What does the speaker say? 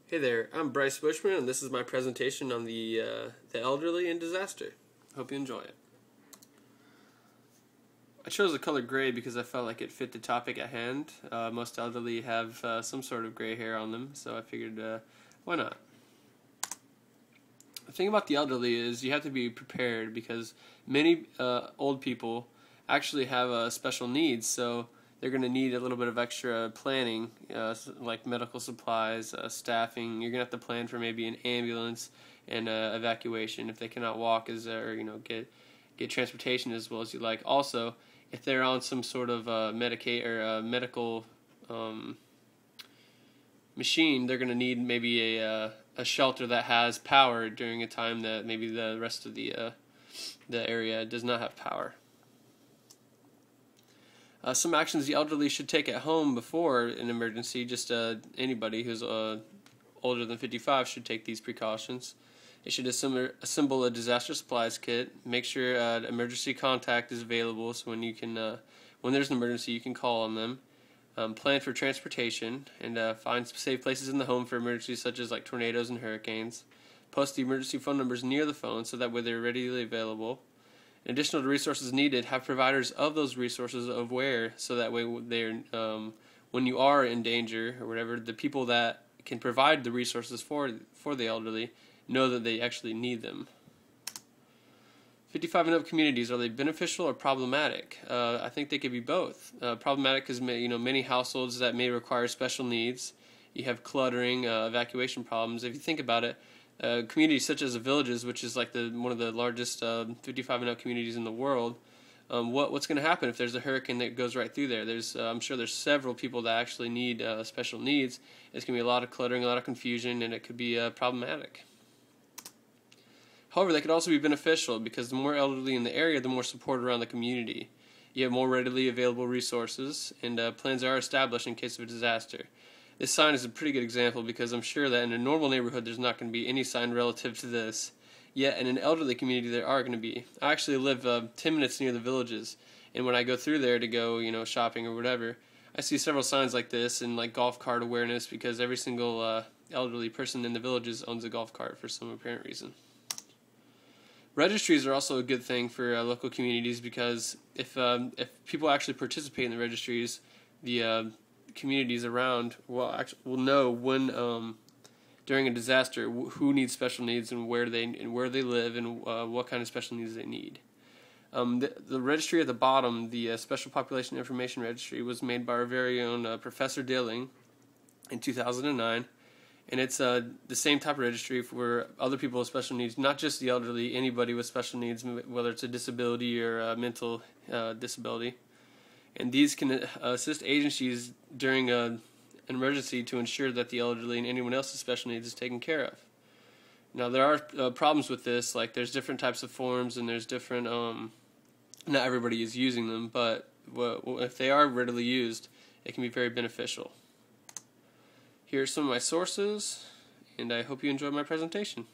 Hey there, I'm Bryce Bushman, and this is my presentation on the elderly in disaster. Hope you enjoy it. I chose the color gray because I felt like it fit the topic at hand. Most elderly have some sort of gray hair on them, so I figured, why not? The thing about the elderly is you have to be prepared because many old people actually have special needs, so they're going to need a little bit of extra planning, like medical supplies, staffing. You're going to have to plan for maybe an ambulance and evacuation if they cannot walk or get transportation as well as you like. Also, if they're on some sort of medical machine, they're going to need maybe a shelter that has power during a time that maybe the rest of the area does not have power. Some actions the elderly should take at home before an emergency. Just anybody who's older than 55 should take these precautions. They should assemble a disaster supplies kit. Make sure emergency contact is available, so when there's an emergency, you can call on them. Plan for transportation and find safe places in the home for emergencies such as like tornadoes and hurricanes. Post the emergency phone numbers near the phone so that way they're readily available. In addition to the resources needed, have providers of those resources aware so that way they're when you are in danger or whatever, the people that can provide the resources for the elderly know that they actually need them. 55 and up communities, are they beneficial or problematic? I think they could be both. Problematic because many households that may require special needs. You have cluttering, evacuation problems. If you think about it, communities such as the Villages, which is like one of the largest 55 and up communities in the world, what's going to happen if there's a hurricane that goes right through there? I'm sure there's several people that actually need special needs. It's going to be a lot of cluttering, a lot of confusion, and it could be problematic. However, they could also be beneficial because the more elderly in the area, the more support around the community. You have more readily available resources, and plans are established in case of a disaster. This sign is a pretty good example because I'm sure that in a normal neighborhood there's not going to be any sign relative to this. Yet in an elderly community there are going to be. I actually live 10 minutes near the Villages, and when I go through there to go shopping or whatever, I see several signs like this and like golf cart awareness because every single elderly person in the Villages owns a golf cart for some apparent reason. Registries are also a good thing for local communities because if people actually participate in the registries, the communities around will know when during a disaster who needs special needs and where they live and what kind of special needs they need. The registry at the bottom, the Special Population Information Registry, was made by our very own Professor Dilling in 2009, and it's the same type of registry for other people with special needs, not just the elderly, anybody with special needs, whether it's a disability or a mental disability. And these can assist agencies during an emergency to ensure that the elderly and anyone else's special needs is taken care of. Now, there are problems with this, like there's different types of forms and there's different, not everybody is using them, but if they are readily used, it can be very beneficial. Here are some of my sources, and I hope you enjoyed my presentation.